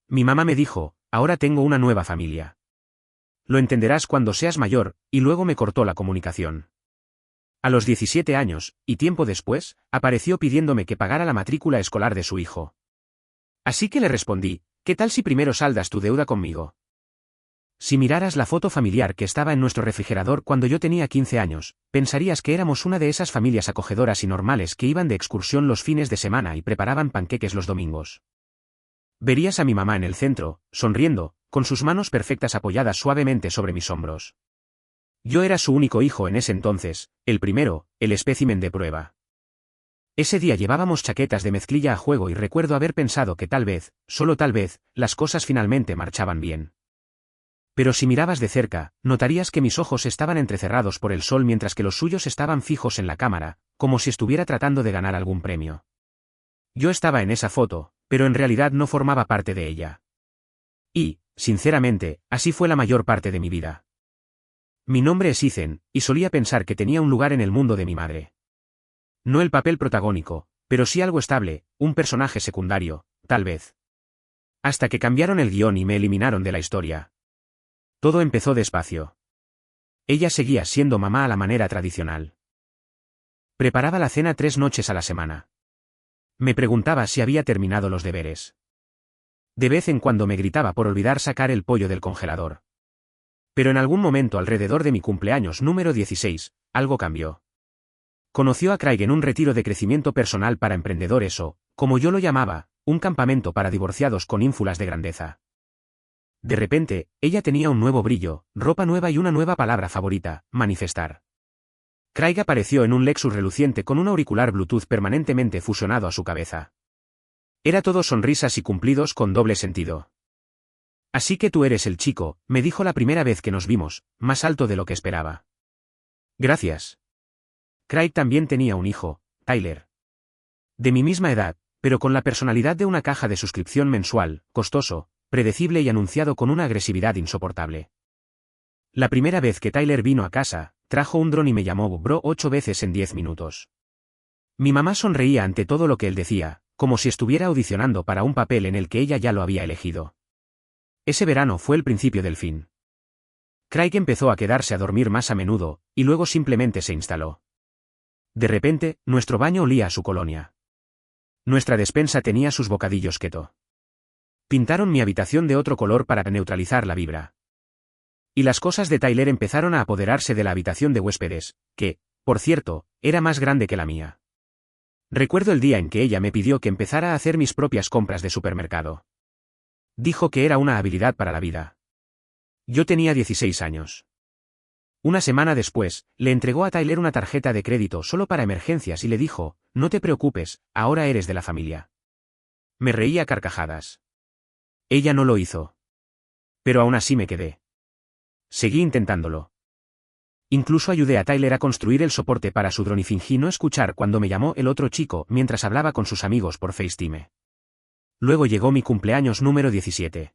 Mi mamá me dijo, ahora tengo una nueva familia. Lo entenderás cuando seas mayor, y luego me cortó la comunicación. A los 17 años, y tiempo después, apareció pidiéndome que pagara la matrícula escolar de su hijo. Así que le respondí, ¿qué tal si primero saldas tu deuda conmigo? Si miraras la foto familiar que estaba en nuestro refrigerador cuando yo tenía 15 años, pensarías que éramos una de esas familias acogedoras y normales que iban de excursión los fines de semana y preparaban panqueques los domingos. Verías a mi mamá en el centro, sonriendo, con sus manos perfectas apoyadas suavemente sobre mis hombros. Yo era su único hijo en ese entonces, el primero, el espécimen de prueba. Ese día llevábamos chaquetas de mezclilla a juego y recuerdo haber pensado que tal vez, solo tal vez, las cosas finalmente marchaban bien. Pero si mirabas de cerca, notarías que mis ojos estaban entrecerrados por el sol mientras que los suyos estaban fijos en la cámara, como si estuviera tratando de ganar algún premio. Yo estaba en esa foto, pero en realidad no formaba parte de ella. Y, sinceramente, así fue la mayor parte de mi vida. Mi nombre es Ethan, y solía pensar que tenía un lugar en el mundo de mi madre. No el papel protagónico, pero sí algo estable, un personaje secundario, tal vez. Hasta que cambiaron el guión y me eliminaron de la historia. Todo empezó despacio. Ella seguía siendo mamá a la manera tradicional. Preparaba la cena 3 noches a la semana. Me preguntaba si había terminado los deberes. De vez en cuando me gritaba por olvidar sacar el pollo del congelador. Pero en algún momento alrededor de mi cumpleaños número 16, algo cambió. Conoció a Craig en un retiro de crecimiento personal para emprendedores o, como yo lo llamaba, un campamento para divorciados con ínfulas de grandeza. De repente, ella tenía un nuevo brillo, ropa nueva y una nueva palabra favorita, manifestar. Craig apareció en un Lexus reluciente con un auricular Bluetooth permanentemente fusionado a su cabeza. Era todo sonrisas y cumplidos con doble sentido. Así que tú eres el chico, me dijo la primera vez que nos vimos, más alto de lo que esperaba. Gracias. Craig también tenía un hijo, Tyler. De mi misma edad, pero con la personalidad de una caja de suscripción mensual, costoso, predecible y anunciado con una agresividad insoportable. La primera vez que Tyler vino a casa, trajo un dron y me llamó bro 8 veces en 10 minutos. Mi mamá sonreía ante todo lo que él decía, como si estuviera audicionando para un papel en el que ella ya lo había elegido. Ese verano fue el principio del fin. Craig empezó a quedarse a dormir más a menudo, y luego simplemente se instaló. De repente, nuestro baño olía a su colonia. Nuestra despensa tenía sus bocadillos keto. Pintaron mi habitación de otro color para neutralizar la vibra. Y las cosas de Tyler empezaron a apoderarse de la habitación de huéspedes, que, por cierto, era más grande que la mía. Recuerdo el día en que ella me pidió que empezara a hacer mis propias compras de supermercado. Dijo que era una habilidad para la vida. Yo tenía 16 años. Una semana después, le entregó a Tyler una tarjeta de crédito solo para emergencias y le dijo, no te preocupes, ahora eres de la familia. Me reí a carcajadas. Ella no lo hizo. Pero aún así me quedé. Seguí intentándolo. Incluso ayudé a Tyler a construir el soporte para su dron y fingí no escuchar cuando me llamó el otro chico mientras hablaba con sus amigos por FaceTime. Luego llegó mi cumpleaños número 17.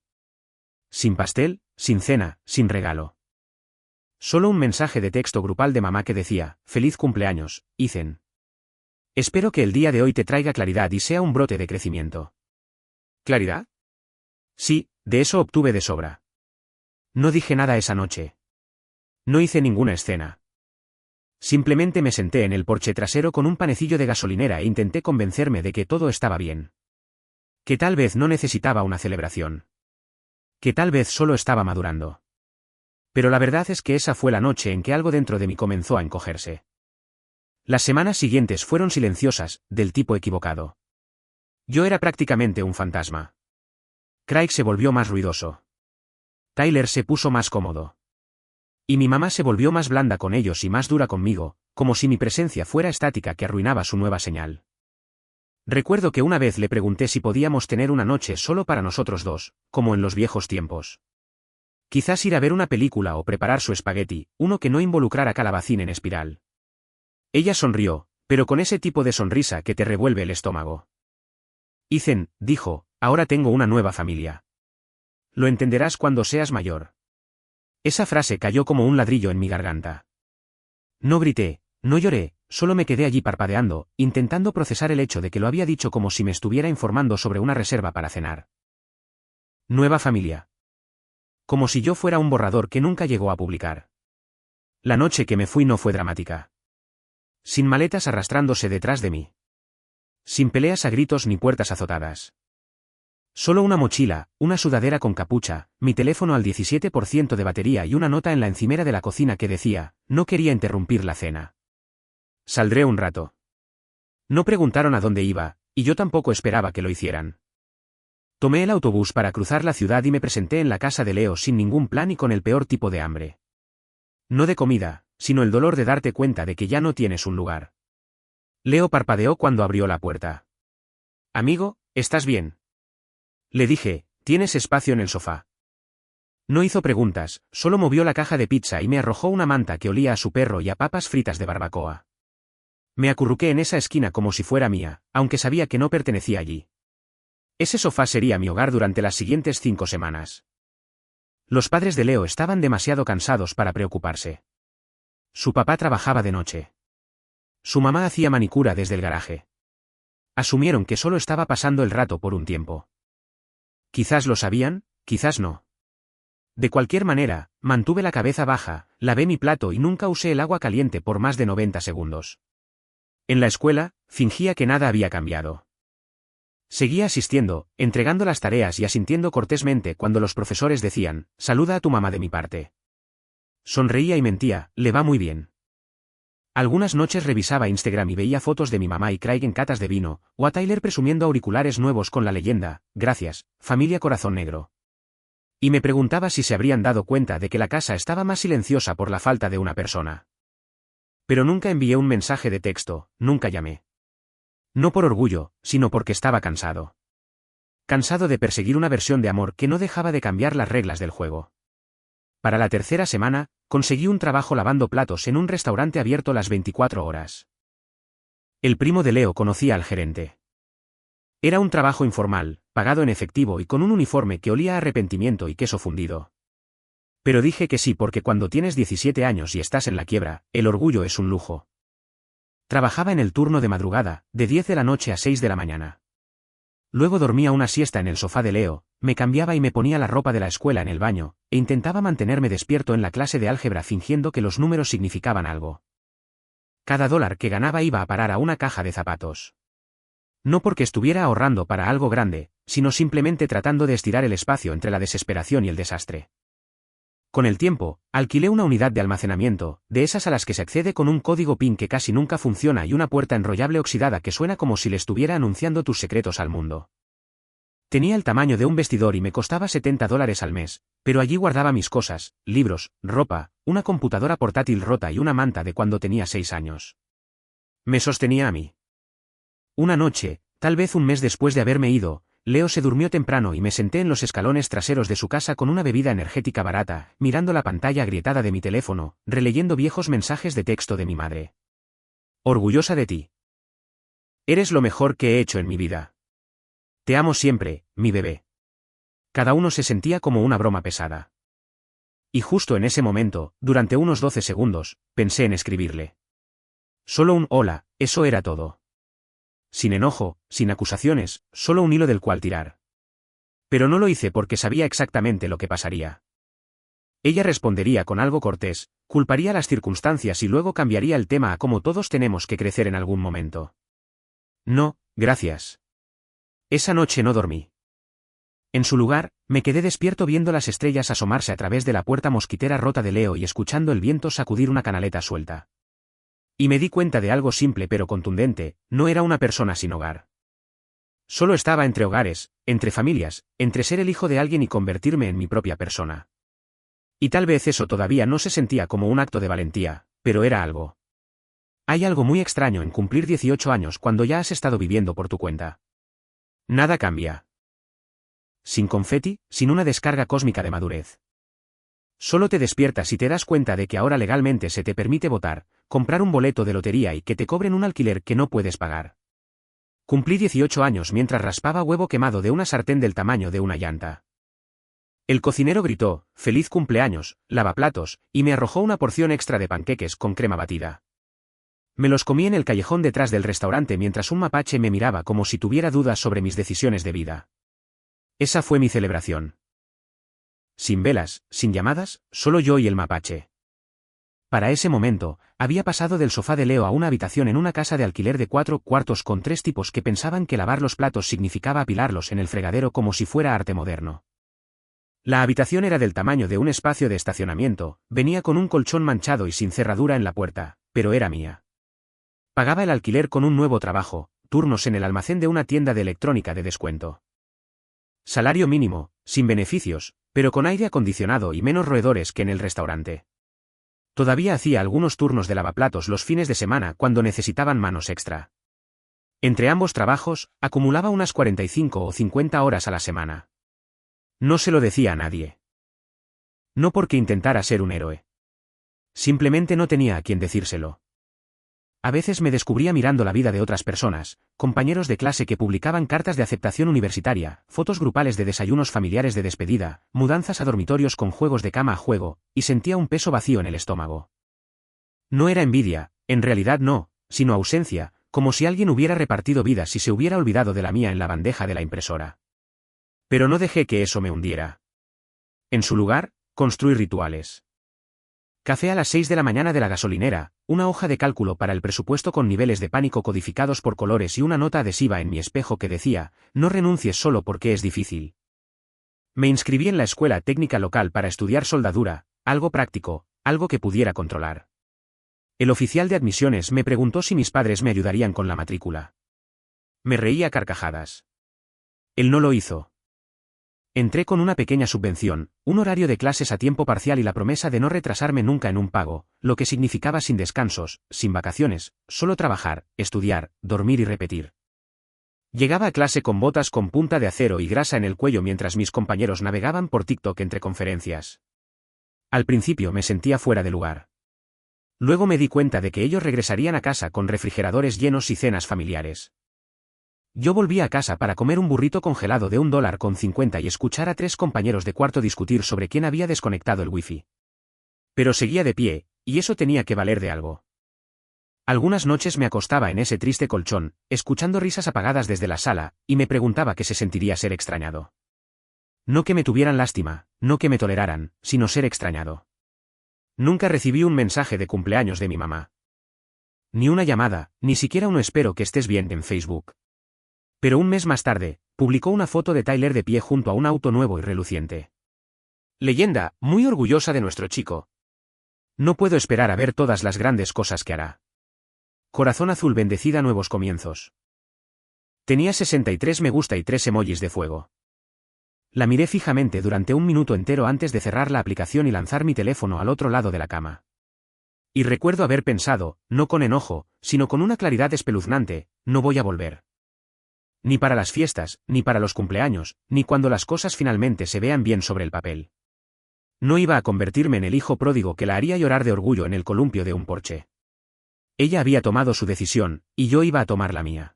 Sin pastel, sin cena, sin regalo. Solo un mensaje de texto grupal de mamá que decía, feliz cumpleaños, Ethan. Espero que el día de hoy te traiga claridad y sea un brote de crecimiento. ¿Claridad? Sí, de eso obtuve de sobra. No dije nada esa noche. No hice ninguna escena. Simplemente me senté en el porche trasero con un panecillo de gasolinera e intenté convencerme de que todo estaba bien. Que tal vez no necesitaba una celebración. Que tal vez solo estaba madurando. Pero la verdad es que esa fue la noche en que algo dentro de mí comenzó a encogerse. Las semanas siguientes fueron silenciosas, del tipo equivocado. Yo era prácticamente un fantasma. Craig se volvió más ruidoso. Tyler se puso más cómodo. Y mi mamá se volvió más blanda con ellos y más dura conmigo, como si mi presencia fuera estática que arruinaba su nueva señal. Recuerdo que una vez le pregunté si podíamos tener una noche solo para nosotros dos, como en los viejos tiempos. Quizás ir a ver una película o preparar su espagueti, uno que no involucrara calabacín en espiral. Ella sonrió, pero con ese tipo de sonrisa que te revuelve el estómago. Ethan, dijo, ahora tengo una nueva familia. Lo entenderás cuando seas mayor. Esa frase cayó como un ladrillo en mi garganta. No grité, no lloré, solo me quedé allí parpadeando, intentando procesar el hecho de que lo había dicho como si me estuviera informando sobre una reserva para cenar. Nueva familia. Como si yo fuera un borrador que nunca llegó a publicar. La noche que me fui no fue dramática. Sin maletas arrastrándose detrás de mí. Sin peleas a gritos ni puertas azotadas. Solo una mochila, una sudadera con capucha, mi teléfono al 17% de batería y una nota en la encimera de la cocina que decía, no quería interrumpir la cena. Saldré un rato. No preguntaron a dónde iba, y yo tampoco esperaba que lo hicieran. Tomé el autobús para cruzar la ciudad y me presenté en la casa de Leo sin ningún plan y con el peor tipo de hambre. No de comida, sino el dolor de darte cuenta de que ya no tienes un lugar. Leo parpadeó cuando abrió la puerta. Amigo, ¿estás bien? Le dije, ¿tienes espacio en el sofá? No hizo preguntas, solo movió la caja de pizza y me arrojó una manta que olía a su perro y a papas fritas de barbacoa. Me acurruqué en esa esquina como si fuera mía, aunque sabía que no pertenecía allí. Ese sofá sería mi hogar durante las siguientes 5 semanas. Los padres de Leo estaban demasiado cansados para preocuparse. Su papá trabajaba de noche. Su mamá hacía manicura desde el garaje. Asumieron que solo estaba pasando el rato por un tiempo. Quizás lo sabían, quizás no. De cualquier manera, mantuve la cabeza baja, lavé mi plato y nunca usé el agua caliente por más de 90 segundos. En la escuela, fingía que nada había cambiado. Seguía asistiendo, entregando las tareas y asintiendo cortésmente cuando los profesores decían, saluda a tu mamá de mi parte. Sonreía y mentía, le va muy bien. Algunas noches revisaba Instagram y veía fotos de mi mamá y Craig en catas de vino, o a Tyler presumiendo auriculares nuevos con la leyenda, gracias, familia corazón negro. Y me preguntaba si se habrían dado cuenta de que la casa estaba más silenciosa por la falta de una persona. Pero nunca envié un mensaje de texto, nunca llamé. No por orgullo, sino porque estaba cansado. Cansado de perseguir una versión de amor que no dejaba de cambiar las reglas del juego. Para la tercera semana, conseguí un trabajo lavando platos en un restaurante abierto las 24 horas. El primo de Leo conocía al gerente. Era un trabajo informal, pagado en efectivo y con un uniforme que olía a arrepentimiento y queso fundido. Pero dije que sí porque cuando tienes 17 años y estás en la quiebra, el orgullo es un lujo. Trabajaba en el turno de madrugada, de 10 de la noche a 6 de la mañana. Luego dormía una siesta en el sofá de Leo, me cambiaba y me ponía la ropa de la escuela en el baño, e intentaba mantenerme despierto en la clase de álgebra fingiendo que los números significaban algo. Cada dólar que ganaba iba a parar a una caja de zapatos. No porque estuviera ahorrando para algo grande, sino simplemente tratando de estirar el espacio entre la desesperación y el desastre. Con el tiempo, alquilé una unidad de almacenamiento, de esas a las que se accede con un código PIN que casi nunca funciona y una puerta enrollable oxidada que suena como si le estuviera anunciando tus secretos al mundo. Tenía el tamaño de un vestidor y me costaba $70 al mes, pero allí guardaba mis cosas, libros, ropa, una computadora portátil rota y una manta de cuando tenía 6 años. Me sostenía a mí. Una noche, tal vez un mes después de haberme ido, Leo se durmió temprano y me senté en los escalones traseros de su casa con una bebida energética barata, mirando la pantalla agrietada de mi teléfono, releyendo viejos mensajes de texto de mi madre. Orgullosa de ti. Eres lo mejor que he hecho en mi vida. Te amo siempre, mi bebé. Cada uno se sentía como una broma pesada. Y justo en ese momento, durante unos 12 segundos, pensé en escribirle. Solo un hola, eso era todo. Sin enojo, sin acusaciones, solo un hilo del cual tirar. Pero no lo hice porque sabía exactamente lo que pasaría. Ella respondería con algo cortés, culparía las circunstancias y luego cambiaría el tema a cómo todos tenemos que crecer en algún momento. No, gracias. Esa noche no dormí. En su lugar, me quedé despierto viendo las estrellas asomarse a través de la puerta mosquitera rota de Leo y escuchando el viento sacudir una canaleta suelta. Y me di cuenta de algo simple pero contundente, no era una persona sin hogar. Solo estaba entre hogares, entre familias, entre ser el hijo de alguien y convertirme en mi propia persona. Y tal vez eso todavía no se sentía como un acto de valentía, pero era algo. Hay algo muy extraño en cumplir 18 años cuando ya has estado viviendo por tu cuenta. Nada cambia. Sin confeti, sin una descarga cósmica de madurez. Solo te despiertas y te das cuenta de que ahora legalmente se te permite votar, comprar un boleto de lotería y que te cobren un alquiler que no puedes pagar. Cumplí 18 años mientras raspaba huevo quemado de una sartén del tamaño de una llanta. El cocinero gritó, «¡Feliz cumpleaños, lavaplatos!», y me arrojó una porción extra de panqueques con crema batida. Me los comí en el callejón detrás del restaurante mientras un mapache me miraba como si tuviera dudas sobre mis decisiones de vida. Esa fue mi celebración. sin velas, sin llamadas, solo yo y el mapache. Para ese momento, había pasado del sofá de Leo a una habitación en una casa de alquiler de 4 cuartos con 3 tipos que pensaban que lavar los platos significaba apilarlos en el fregadero como si fuera arte moderno. La habitación era del tamaño de un espacio de estacionamiento, venía con un colchón manchado y sin cerradura en la puerta, pero era mía. Pagaba el alquiler con un nuevo trabajo, turnos en el almacén de una tienda de electrónica de descuento. Salario mínimo, sin beneficios, pero con aire acondicionado y menos roedores que en el restaurante. Todavía hacía algunos turnos de lavaplatos los fines de semana cuando necesitaban manos extra. Entre ambos trabajos, acumulaba unas 45 o 50 horas a la semana. No se lo decía a nadie. No porque intentara ser un héroe. Simplemente no tenía a quien decírselo. A veces me descubría mirando la vida de otras personas, compañeros de clase que publicaban cartas de aceptación universitaria, fotos grupales de desayunos familiares de despedida, mudanzas a dormitorios con juegos de cama a juego, y sentía un peso vacío en el estómago. No era envidia, en realidad no, sino ausencia, como si alguien hubiera repartido vidas y se hubiera olvidado de la mía en la bandeja de la impresora. Pero no dejé que eso me hundiera. En su lugar, construí rituales. Café a las 6 de la mañana de la gasolinera, una hoja de cálculo para el presupuesto con niveles de pánico codificados por colores y una nota adhesiva en mi espejo que decía, no renuncies solo porque es difícil. Me inscribí en la escuela técnica local para estudiar soldadura, algo práctico, algo que pudiera controlar. El oficial de admisiones me preguntó si mis padres me ayudarían con la matrícula. Me reí a carcajadas. Él no lo hizo. Entré con una pequeña subvención, un horario de clases a tiempo parcial y la promesa de no retrasarme nunca en un pago, lo que significaba sin descansos, sin vacaciones, solo trabajar, estudiar, dormir y repetir. Llegaba a clase con botas con punta de acero y grasa en el cuello mientras mis compañeros navegaban por TikTok entre conferencias. Al principio me sentía fuera de lugar. Luego me di cuenta de que ellos regresarían a casa con refrigeradores llenos y cenas familiares. Yo volví a casa para comer un burrito congelado de $1.50 y escuchar a 3 compañeros de cuarto discutir sobre quién había desconectado el wifi. Pero seguía de pie, y eso tenía que valer de algo. Algunas noches me acostaba en ese triste colchón, escuchando risas apagadas desde la sala, y me preguntaba qué se sentiría ser extrañado. No que me tuvieran lástima, no que me toleraran, sino ser extrañado. Nunca recibí un mensaje de cumpleaños de mi mamá. Ni una llamada, ni siquiera un espero que estés bien en Facebook. Pero un mes más tarde, publicó una foto de Tyler de pie junto a un auto nuevo y reluciente. Leyenda, muy orgullosa de nuestro chico. No puedo esperar a ver todas las grandes cosas que hará. Corazón azul bendecida nuevos comienzos. Tenía 63 me gusta y 3 emojis de fuego. La miré fijamente durante un minuto entero antes de cerrar la aplicación y lanzar mi teléfono al otro lado de la cama. Y recuerdo haber pensado, no con enojo, sino con una claridad espeluznante, no voy a volver. Ni para las fiestas, ni para los cumpleaños, ni cuando las cosas finalmente se vean bien sobre el papel. No iba a convertirme en el hijo pródigo que la haría llorar de orgullo en el columpio de un porche. Ella había tomado su decisión, y yo iba a tomar la mía.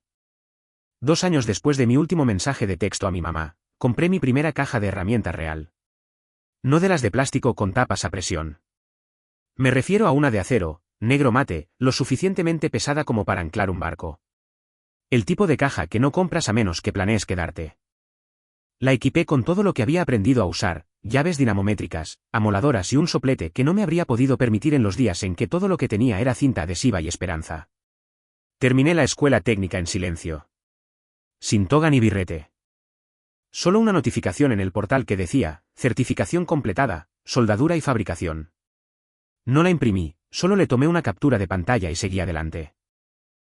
2 años después de mi último mensaje de texto a mi mamá, compré mi primera caja de herramientas real. No de las de plástico con tapas a presión. Me refiero a una de acero, negro mate, lo suficientemente pesada como para anclar un barco. El tipo de caja que no compras a menos que planees quedarte. La equipé con todo lo que había aprendido a usar, llaves dinamométricas, amoladoras y un soplete que no me habría podido permitir en los días en que todo lo que tenía era cinta adhesiva y esperanza. Terminé la escuela técnica en silencio. Sin toga ni birrete. Solo una notificación en el portal que decía, certificación completada, soldadura y fabricación. No la imprimí, solo le tomé una captura de pantalla y seguí adelante.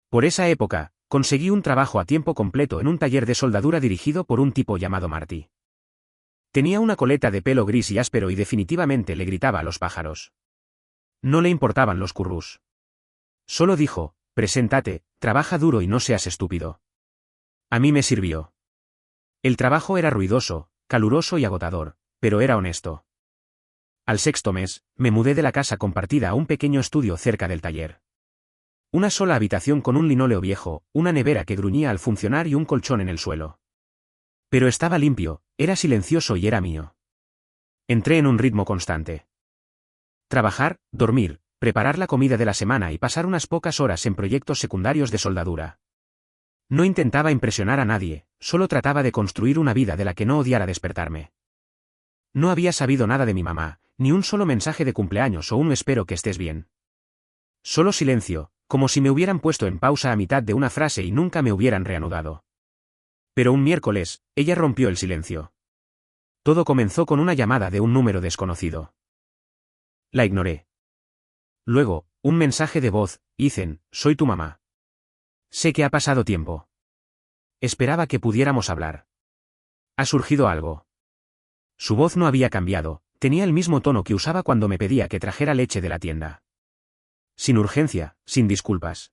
Por esa época, conseguí un trabajo a tiempo completo en un taller de soldadura dirigido por un tipo llamado Marty. Tenía una coleta de pelo gris y áspero y definitivamente le gritaba a los pájaros. No le importaban los currús. Solo dijo, preséntate, trabaja duro y no seas estúpido. A mí me sirvió. El trabajo era ruidoso, caluroso y agotador, pero era honesto. Al 6º mes, me mudé de la casa compartida a un pequeño estudio cerca del taller. Una sola habitación con un linóleo viejo, una nevera que gruñía al funcionar y un colchón en el suelo. Pero estaba limpio, era silencioso y era mío. Entré en un ritmo constante. Trabajar, dormir, preparar la comida de la semana y pasar unas pocas horas en proyectos secundarios de soldadura. No intentaba impresionar a nadie, solo trataba de construir una vida de la que no odiara despertarme. No había sabido nada de mi mamá, ni un solo mensaje de cumpleaños o un espero que estés bien. Solo silencio, como si me hubieran puesto en pausa a mitad de una frase y nunca me hubieran reanudado. Pero un miércoles, ella rompió el silencio. Todo comenzó con una llamada de un número desconocido. La ignoré. Luego, un mensaje de voz: Ethan, soy tu mamá. Sé que ha pasado tiempo. Esperaba que pudiéramos hablar. ¿Ha surgido algo? Su voz no había cambiado, tenía el mismo tono que usaba cuando me pedía que trajera leche de la tienda. Sin urgencia, sin disculpas.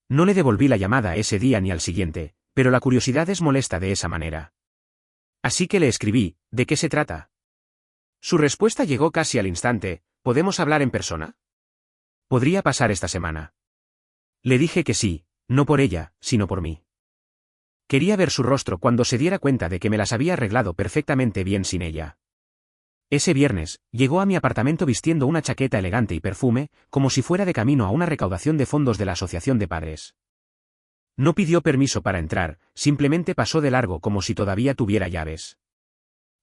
No le devolví la llamada ese día ni al siguiente, pero la curiosidad es molesta de esa manera. Así que le escribí: ¿de qué se trata? Su respuesta llegó casi al instante: ¿podemos hablar en persona? ¿Podría pasar esta semana? Le dije que sí, no por ella, sino por mí. Quería ver su rostro cuando se diera cuenta de que me las había arreglado perfectamente bien sin ella. Ese viernes, llegó a mi apartamento vistiendo una chaqueta elegante y perfume, como si fuera de camino a una recaudación de fondos de la Asociación de Padres. No pidió permiso para entrar, simplemente pasó de largo como si todavía tuviera llaves.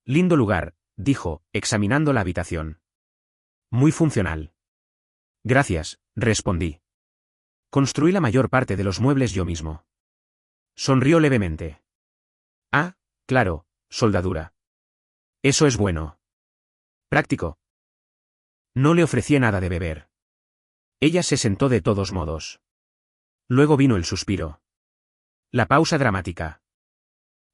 Lindo lugar, dijo, examinando la habitación. Muy funcional. Gracias, respondí. Construí la mayor parte de los muebles yo mismo. Sonrió levemente. Ah, claro, soldadura. Eso es bueno. Práctico. No le ofrecí nada de beber. Ella se sentó de todos modos. Luego vino el suspiro. La pausa dramática.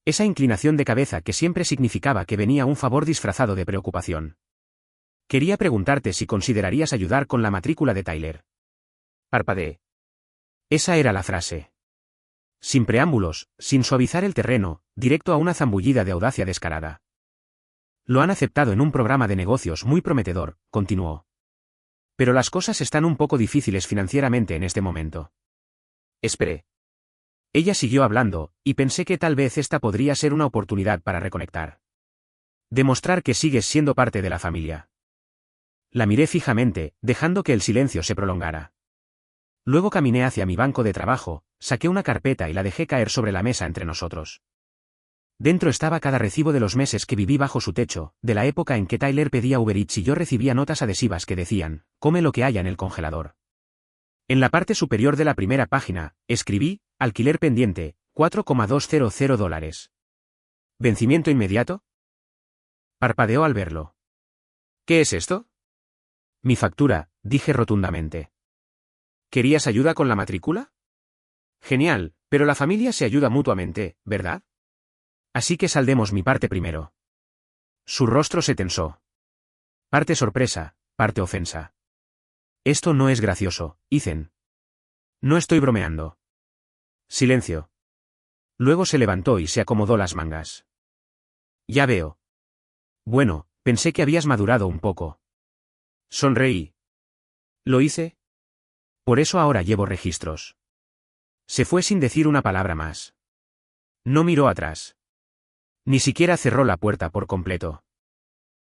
Esa inclinación de cabeza que siempre significaba que venía un favor disfrazado de preocupación. Quería preguntarte si considerarías ayudar con la matrícula de Tyler. Parpadeé. Esa era la frase. Sin preámbulos, sin suavizar el terreno, directo a una zambullida de audacia descarada. Lo han aceptado en un programa de negocios muy prometedor, continuó. Pero las cosas están un poco difíciles financieramente en este momento. Esperé. Ella siguió hablando, y pensé que tal vez esta podría ser una oportunidad para reconectar. Demostrar que sigues siendo parte de la familia. La miré fijamente, dejando que el silencio se prolongara. Luego caminé hacia mi banco de trabajo, saqué una carpeta y la dejé caer sobre la mesa entre nosotros. Dentro estaba cada recibo de los meses que viví bajo su techo, de la época en que Tyler pedía Uber Eats y yo recibía notas adhesivas que decían: come lo que haya en el congelador. En la parte superior de la primera página, escribí: alquiler pendiente, $4,200. ¿Vencimiento inmediato? Parpadeó al verlo. ¿Qué es esto? Mi factura, dije rotundamente. ¿Querías ayuda con la matrícula? Genial, pero la familia se ayuda mutuamente, ¿verdad? Así que saldemos mi parte primero. Su rostro se tensó. Parte sorpresa, parte ofensa. Esto no es gracioso, Ethan. No estoy bromeando. Silencio. Luego se levantó y se acomodó las mangas. Ya veo. Bueno, pensé que habías madurado un poco. Sonreí. ¿Lo hice? Por eso ahora llevo registros. Se fue sin decir una palabra más. No miró atrás. Ni siquiera cerró la puerta por completo.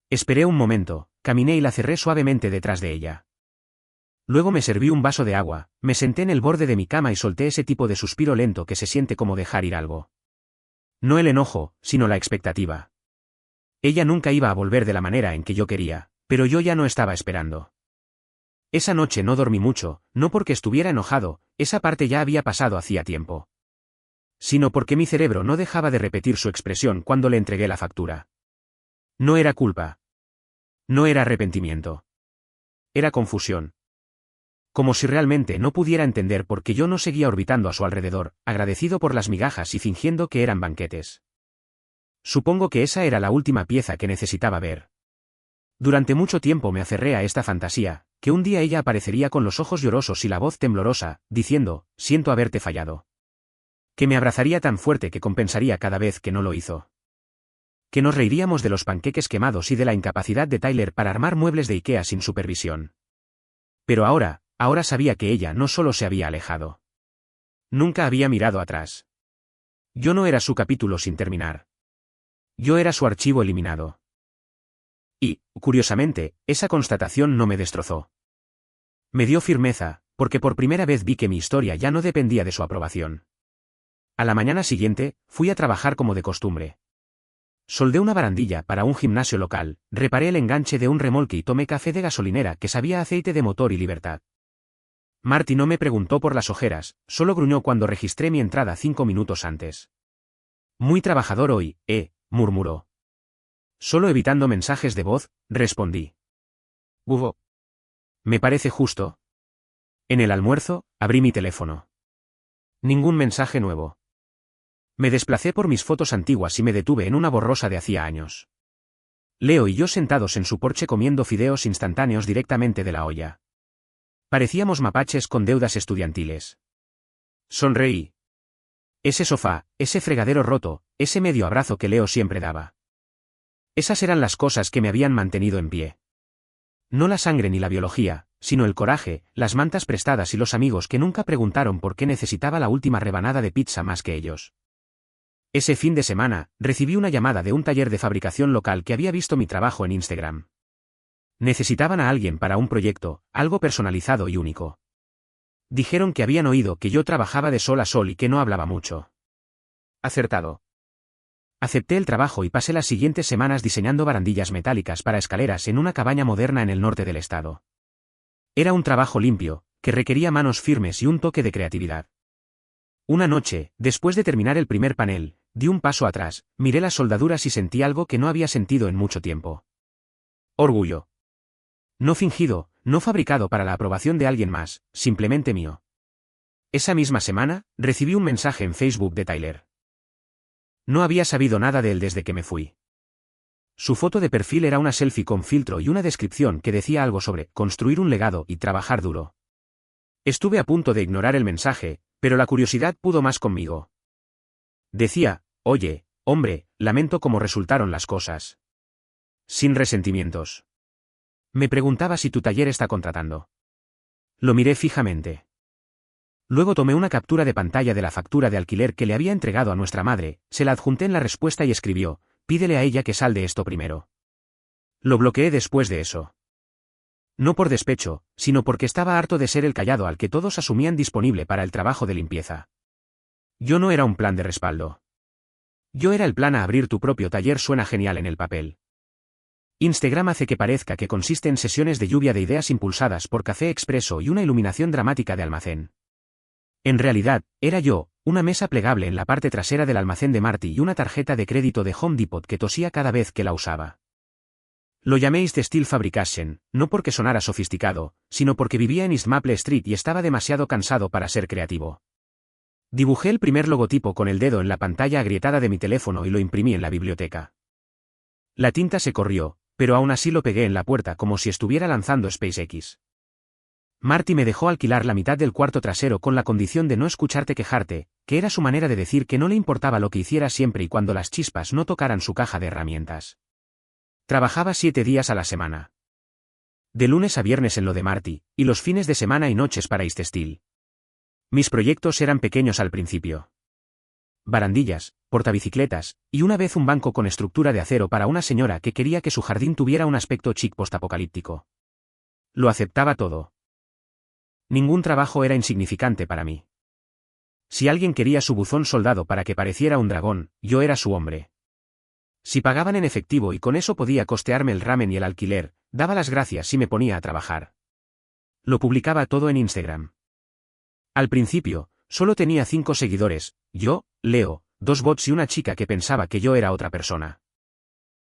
Esperé un momento, caminé y la cerré suavemente detrás de ella. Luego me serví un vaso de agua, me senté en el borde de mi cama y solté ese tipo de suspiro lento que se siente como dejar ir algo. No el enojo, sino la expectativa. Ella nunca iba a volver de la manera en que yo quería, pero yo ya no estaba esperando. Esa noche no dormí mucho, no porque estuviera enojado, esa parte ya había pasado hacía tiempo. Sino porque mi cerebro no dejaba de repetir su expresión cuando le entregué la factura. No era culpa. No era arrepentimiento. Era confusión. Como si realmente no pudiera entender por qué yo no seguía orbitando a su alrededor, agradecido por las migajas y fingiendo que eran banquetes. Supongo que esa era la última pieza que necesitaba ver. Durante mucho tiempo me aferré a esta fantasía, que un día ella aparecería con los ojos llorosos y la voz temblorosa, diciendo: siento haberte fallado. Que me abrazaría tan fuerte que compensaría cada vez que no lo hizo. Que nos reiríamos de los panqueques quemados y de la incapacidad de Tyler para armar muebles de IKEA sin supervisión. Pero ahora sabía que ella no solo se había alejado. Nunca había mirado atrás. Yo no era su capítulo sin terminar. Yo era su archivo eliminado. Y, curiosamente, esa constatación no me destrozó. Me dio firmeza, porque por primera vez vi que mi historia ya no dependía de su aprobación. A la mañana siguiente, fui a trabajar como de costumbre. Soldé una barandilla para un gimnasio local, reparé el enganche de un remolque y tomé café de gasolinera que sabía a aceite de motor y libertad. Marty no me preguntó por las ojeras, solo gruñó cuando registré mi entrada 5 minutos antes. Muy trabajador hoy, murmuró. Solo evitando mensajes de voz, respondí. Hubo. Me parece justo. En el almuerzo, abrí mi teléfono. Ningún mensaje nuevo. Me desplacé por mis fotos antiguas y me detuve en una borrosa de hacía años. Leo y yo sentados en su porche comiendo fideos instantáneos directamente de la olla. Parecíamos mapaches con deudas estudiantiles. Sonreí. Ese sofá, ese fregadero roto, ese medio abrazo que Leo siempre daba. Esas eran las cosas que me habían mantenido en pie. No la sangre ni la biología, sino el coraje, las mantas prestadas y los amigos que nunca preguntaron por qué necesitaba la última rebanada de pizza más que ellos. Ese fin de semana, recibí una llamada de un taller de fabricación local que había visto mi trabajo en Instagram. Necesitaban a alguien para un proyecto, algo personalizado y único. Dijeron que habían oído que yo trabajaba de sol a sol y que no hablaba mucho. Acertado. Acepté el trabajo y pasé las siguientes semanas diseñando barandillas metálicas para escaleras en una cabaña moderna en el norte del estado. Era un trabajo limpio, que requería manos firmes y un toque de creatividad. Una noche, después de terminar el primer panel, di un paso atrás, miré las soldaduras y sentí algo que no había sentido en mucho tiempo. Orgullo. No fingido, no fabricado para la aprobación de alguien más, simplemente mío. Esa misma semana, recibí un mensaje en Facebook de Tyler. No había sabido nada de él desde que me fui. Su foto de perfil era una selfie con filtro y una descripción que decía algo sobre construir un legado y trabajar duro. Estuve a punto de ignorar el mensaje, pero la curiosidad pudo más conmigo. Decía, oye, hombre, lamento cómo resultaron las cosas. Sin resentimientos. Me preguntaba si tu taller está contratando. Lo miré fijamente. Luego tomé una captura de pantalla de la factura de alquiler que le había entregado a nuestra madre, se la adjunté en la respuesta y escribió, pídele a ella que salde esto primero. Lo bloqueé después de eso. No por despecho, sino porque estaba harto de ser el callado al que todos asumían disponible para el trabajo de limpieza. Yo no era un plan de respaldo. Yo era el plan a abrir tu propio taller. Suena genial en el papel. Instagram hace que parezca que consiste en sesiones de lluvia de ideas impulsadas por café expreso y una iluminación dramática de almacén. En realidad, era yo, una mesa plegable en la parte trasera del almacén de Marty y una tarjeta de crédito de Home Depot que tosía cada vez que la usaba. Lo llamé East Steel Fabrication, no porque sonara sofisticado, sino porque vivía en East Maple Street y estaba demasiado cansado para ser creativo. Dibujé el primer logotipo con el dedo en la pantalla agrietada de mi teléfono y lo imprimí en la biblioteca. La tinta se corrió, pero aún así lo pegué en la puerta como si estuviera lanzando SpaceX. Marty me dejó alquilar la mitad del cuarto trasero con la condición de no escucharte quejarte, que era su manera de decir que no le importaba lo que hiciera siempre y cuando las chispas no tocaran su caja de herramientas. Trabajaba 7 días a la semana. De lunes a viernes en lo de Marty, y los fines de semana y noches para East Steel. Mis proyectos eran pequeños al principio. Barandillas, portabicicletas, y una vez un banco con estructura de acero para una señora que quería que su jardín tuviera un aspecto chic postapocalíptico. Lo aceptaba todo. Ningún trabajo era insignificante para mí. Si alguien quería su buzón soldado para que pareciera un dragón, yo era su hombre. Si pagaban en efectivo y con eso podía costearme el ramen y el alquiler, daba las gracias y me ponía a trabajar. Lo publicaba todo en Instagram. Al principio, solo tenía 5 seguidores, yo, Leo, 2 bots y una chica que pensaba que yo era otra persona.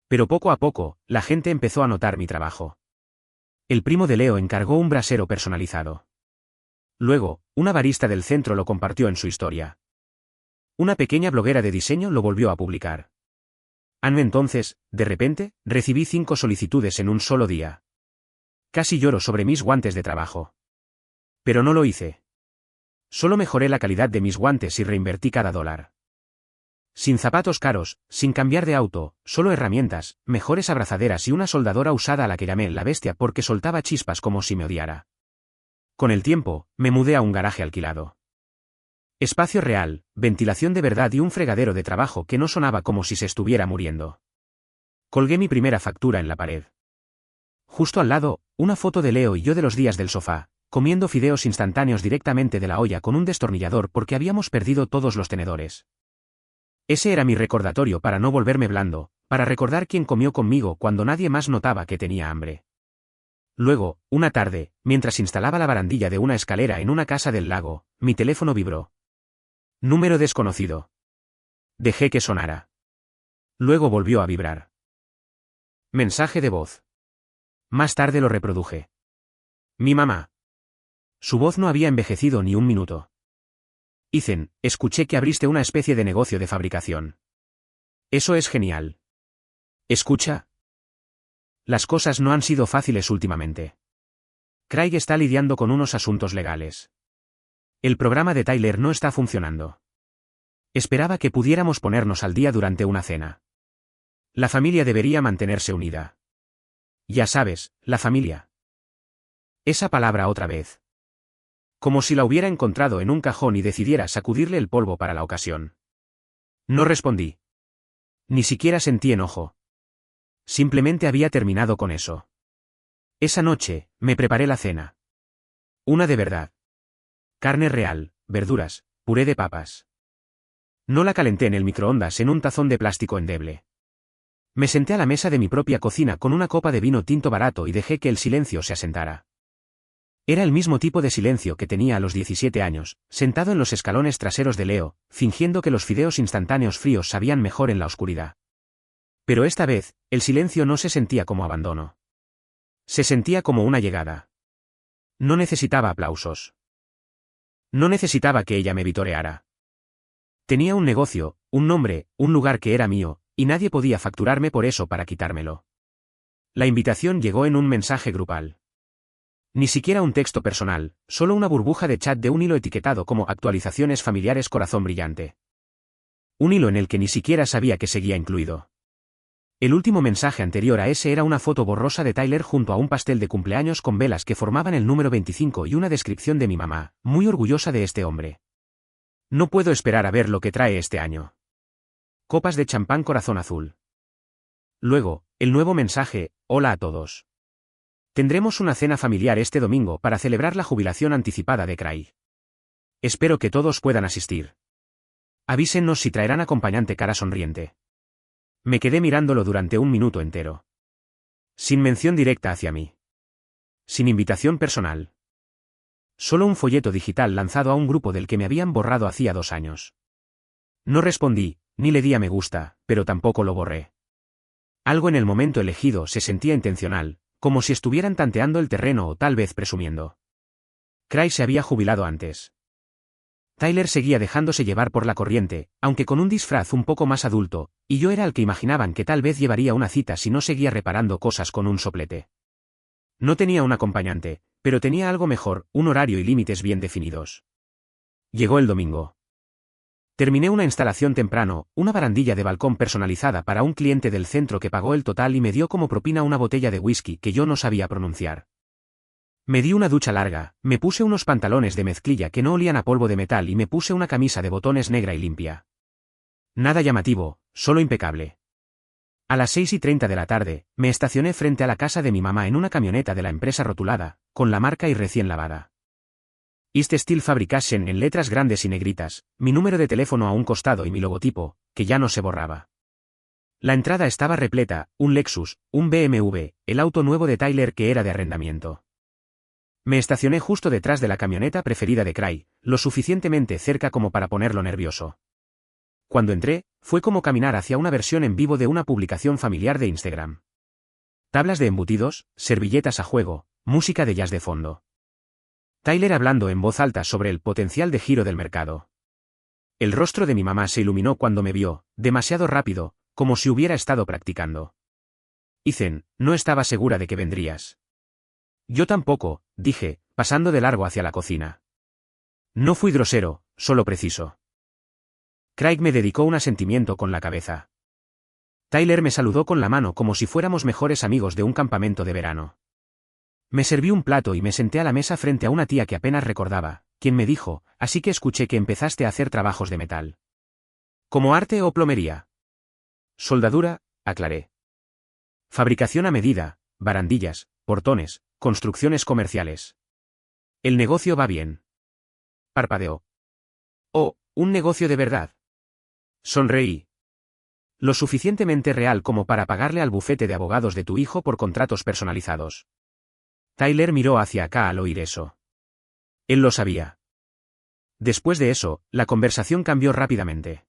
Pero poco a poco, la gente empezó a notar mi trabajo. El primo de Leo encargó un brasero personalizado. Luego, una barista del centro lo compartió en su historia. Una pequeña bloguera de diseño lo volvió a publicar. Entonces, de repente, recibí 5 solicitudes en un solo día. Casi lloro sobre mis guantes de trabajo. Pero no lo hice. Solo mejoré la calidad de mis guantes y reinvertí cada dólar. Sin zapatos caros, sin cambiar de auto, solo herramientas, mejores abrazaderas y una soldadora usada a la que llamé la bestia porque soltaba chispas como si me odiara. Con el tiempo, me mudé a un garaje alquilado. Espacio real, ventilación de verdad y un fregadero de trabajo que no sonaba como si se estuviera muriendo. Colgué mi primera factura en la pared. Justo al lado, una foto de Leo y yo de los días del sofá, comiendo fideos instantáneos directamente de la olla con un destornillador porque habíamos perdido todos los tenedores. Ese era mi recordatorio para no volverme blando, para recordar quién comió conmigo cuando nadie más notaba que tenía hambre. Luego, una tarde, mientras instalaba la barandilla de una escalera en una casa del lago, mi teléfono vibró. Número desconocido. Dejé que sonara. Luego volvió a vibrar. Mensaje de voz. Más tarde lo reproduje. Mi mamá. Su voz no había envejecido ni un minuto. Ethan, escuché que abriste una especie de negocio de fabricación. Eso es genial. Escucha. Las cosas no han sido fáciles últimamente. Craig está lidiando con unos asuntos legales. El programa de Tyler no está funcionando. Esperaba que pudiéramos ponernos al día durante una cena. La familia debería mantenerse unida. Ya sabes, la familia. Esa palabra otra vez. Como si la hubiera encontrado en un cajón y decidiera sacudirle el polvo para la ocasión. No respondí. Ni siquiera sentí enojo. Simplemente había terminado con eso. Esa noche, me preparé la cena. Una de verdad. Carne real, verduras, puré de papas. No la calenté en el microondas en un tazón de plástico endeble. Me senté a la mesa de mi propia cocina con una copa de vino tinto barato y dejé que el silencio se asentara. Era el mismo tipo de silencio que tenía a los 17 años, sentado en los escalones traseros de Leo, fingiendo que los fideos instantáneos fríos sabían mejor en la oscuridad. Pero esta vez, el silencio no se sentía como abandono. Se sentía como una llegada. No necesitaba aplausos. No necesitaba que ella me vitoreara. Tenía un negocio, un nombre, un lugar que era mío, y nadie podía facturarme por eso para quitármelo. La invitación llegó en un mensaje grupal. Ni siquiera un texto personal, solo una burbuja de chat de un hilo etiquetado como actualizaciones familiares corazón brillante. Un hilo en el que ni siquiera sabía que seguía incluido. El último mensaje anterior a ese era una foto borrosa de Tyler junto a un pastel de cumpleaños con velas que formaban el número 25 y una descripción de mi mamá, muy orgullosa de este hombre. No puedo esperar a ver lo que trae este año. Copas de champán corazón azul. Luego, el nuevo mensaje, hola a todos. Tendremos una cena familiar este domingo para celebrar la jubilación anticipada de Craig. Espero que todos puedan asistir. Avísennos si traerán acompañante cara sonriente. Me quedé mirándolo durante un minuto entero. Sin mención directa hacia mí. Sin invitación personal. Solo un folleto digital lanzado a un grupo del que me habían borrado hacía 2 años. No respondí, ni le di a me gusta, pero tampoco lo borré. Algo en el momento elegido se sentía intencional, como si estuvieran tanteando el terreno o tal vez presumiendo. Craig se había jubilado antes. Tyler seguía dejándose llevar por la corriente, aunque con un disfraz un poco más adulto, y yo era el que imaginaban que tal vez llevaría una cita si no seguía reparando cosas con un soplete. No tenía un acompañante, pero tenía algo mejor, un horario y límites bien definidos. Llegó el domingo. Terminé una instalación temprano, una barandilla de balcón personalizada para un cliente del centro que pagó el total y me dio como propina una botella de whisky que yo no sabía pronunciar. Me di una ducha larga, me puse unos pantalones de mezclilla que no olían a polvo de metal y me puse una camisa de botones negra y limpia. Nada llamativo, solo impecable. A las 6:30 de la tarde, me estacioné frente a la casa de mi mamá en una camioneta de la empresa rotulada, con la marca y recién lavada. East Steel Fabrication en letras grandes y negritas, mi número de teléfono a un costado y mi logotipo, que ya no se borraba. La entrada estaba repleta, un Lexus, un BMW, el auto nuevo de Tyler que era de arrendamiento. Me estacioné justo detrás de la camioneta preferida de Craig, lo suficientemente cerca como para ponerlo nervioso. Cuando entré, fue como caminar hacia una versión en vivo de una publicación familiar de Instagram. Tablas de embutidos, servilletas a juego, música de jazz de fondo. Tyler hablando en voz alta sobre el potencial de giro del mercado. El rostro de mi mamá se iluminó cuando me vio, demasiado rápido, como si hubiera estado practicando. Ethan, no estaba segura de que vendrías. Yo tampoco, dije, pasando de largo hacia la cocina. No fui grosero, solo preciso. Craig me dedicó un asentimiento con la cabeza. Tyler me saludó con la mano como si fuéramos mejores amigos de un campamento de verano. Me serví un plato y me senté a la mesa frente a una tía que apenas recordaba, quien me dijo, así que escuché que empezaste a hacer trabajos de metal. ¿Como arte o plomería? Soldadura, aclaré. Fabricación a medida, barandillas, portones, construcciones comerciales. El negocio va bien. Parpadeó. Oh, un negocio de verdad. Sonreí. Lo suficientemente real como para pagarle al bufete de abogados de tu hijo por contratos personalizados. Tyler miró hacia acá al oír eso. Él lo sabía. Después de eso, la conversación cambió rápidamente.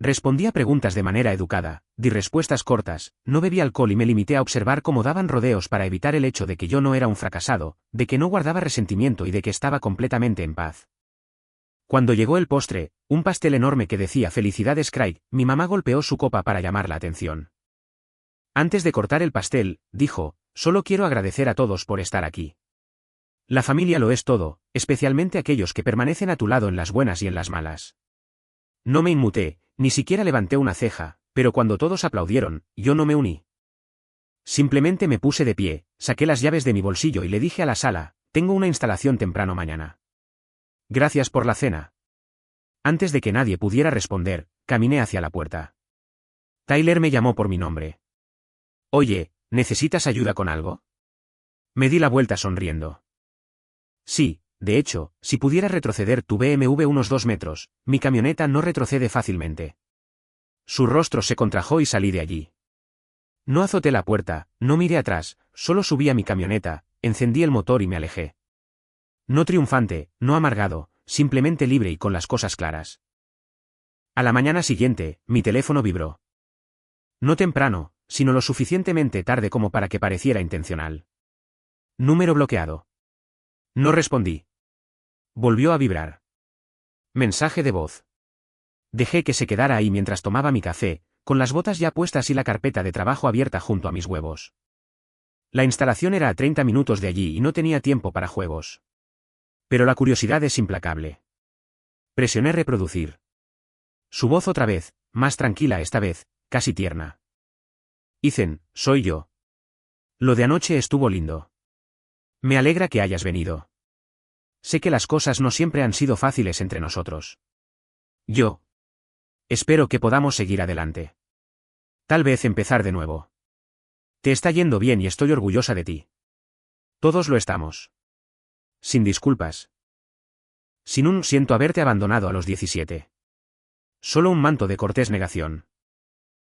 Respondía preguntas de manera educada, di respuestas cortas, no bebí alcohol y me limité a observar cómo daban rodeos para evitar el hecho de que yo no era un fracasado, de que no guardaba resentimiento y de que estaba completamente en paz. Cuando llegó el postre, un pastel enorme que decía «Felicidades Craig», mi mamá golpeó su copa para llamar la atención. Antes de cortar el pastel, dijo, «Solo quiero agradecer a todos por estar aquí. La familia lo es todo, especialmente aquellos que permanecen a tu lado en las buenas y en las malas». No me inmuté, ni siquiera levanté una ceja, pero cuando todos aplaudieron, yo no me uní. Simplemente me puse de pie, saqué las llaves de mi bolsillo y le dije a la sala, «Tengo una instalación temprano mañana. Gracias por la cena». Antes de que nadie pudiera responder, caminé hacia la puerta. Tyler me llamó por mi nombre. «Oye, ¿necesitas ayuda con algo?» Me di la vuelta sonriendo. «Sí, de hecho, si pudieras retroceder tu BMW unos 2 metros, mi camioneta no retrocede fácilmente». Su rostro se contrajo y salí de allí. No azoté la puerta, no miré atrás, solo subí a mi camioneta, encendí el motor y me alejé. No triunfante, no amargado, simplemente libre y con las cosas claras. A la mañana siguiente, mi teléfono vibró. No temprano, sino lo suficientemente tarde como para que pareciera intencional. Número bloqueado. No respondí. Volvió a vibrar. Mensaje de voz. Dejé que se quedara ahí mientras tomaba mi café, con las botas ya puestas y la carpeta de trabajo abierta junto a mis huevos. La instalación era a 30 minutos de allí y no tenía tiempo para juegos. Pero la curiosidad es implacable. Presioné reproducir. Su voz otra vez, más tranquila esta vez, casi tierna. Ethan, soy yo. Lo de anoche estuvo lindo. Me alegra que hayas venido. Sé que las cosas no siempre han sido fáciles entre nosotros. Yo. Espero que podamos seguir adelante. Tal vez empezar de nuevo. Te está yendo bien y estoy orgullosa de ti. Todos lo estamos. Sin disculpas. Sin un siento haberte abandonado a los 17. Solo un manto de cortés negación.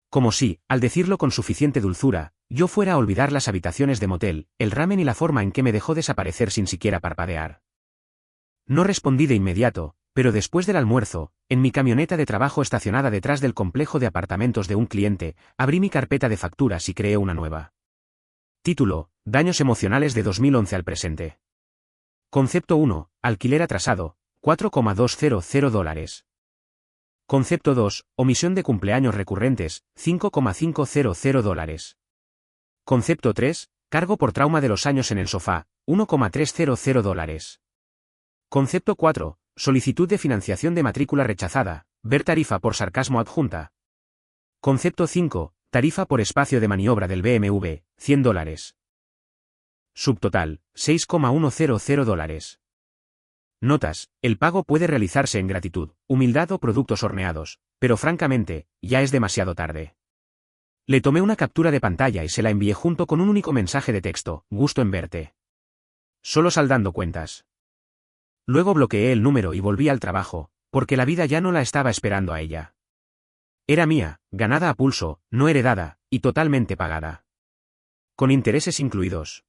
Como si, al decirlo con suficiente dulzura, yo fuera a olvidar las habitaciones de motel, el ramen y la forma en que me dejó desaparecer sin siquiera parpadear. No respondí de inmediato, pero después del almuerzo, en mi camioneta de trabajo estacionada detrás del complejo de apartamentos de un cliente, abrí mi carpeta de facturas y creé una nueva. Título, Daños emocionales de 2011 al presente. Concepto 1, alquiler atrasado, $4,200. Concepto 2, omisión de cumpleaños recurrentes, $5,500. Concepto 3, cargo por trauma de los años en el sofá, $1,300. Concepto 4, solicitud de financiación de matrícula rechazada, ver tarifa por sarcasmo adjunta. Concepto 5, tarifa por espacio de maniobra del BMW, $100. Subtotal, $6,100. Notas, el pago puede realizarse en gratitud, humildad o productos horneados, pero francamente, ya es demasiado tarde. Le tomé una captura de pantalla y se la envié junto con un único mensaje de texto, gusto en verte. Solo saldando cuentas. Luego bloqueé el número y volví al trabajo, porque la vida ya no la estaba esperando a ella. Era mía, ganada a pulso, no heredada, y totalmente pagada. Con intereses incluidos.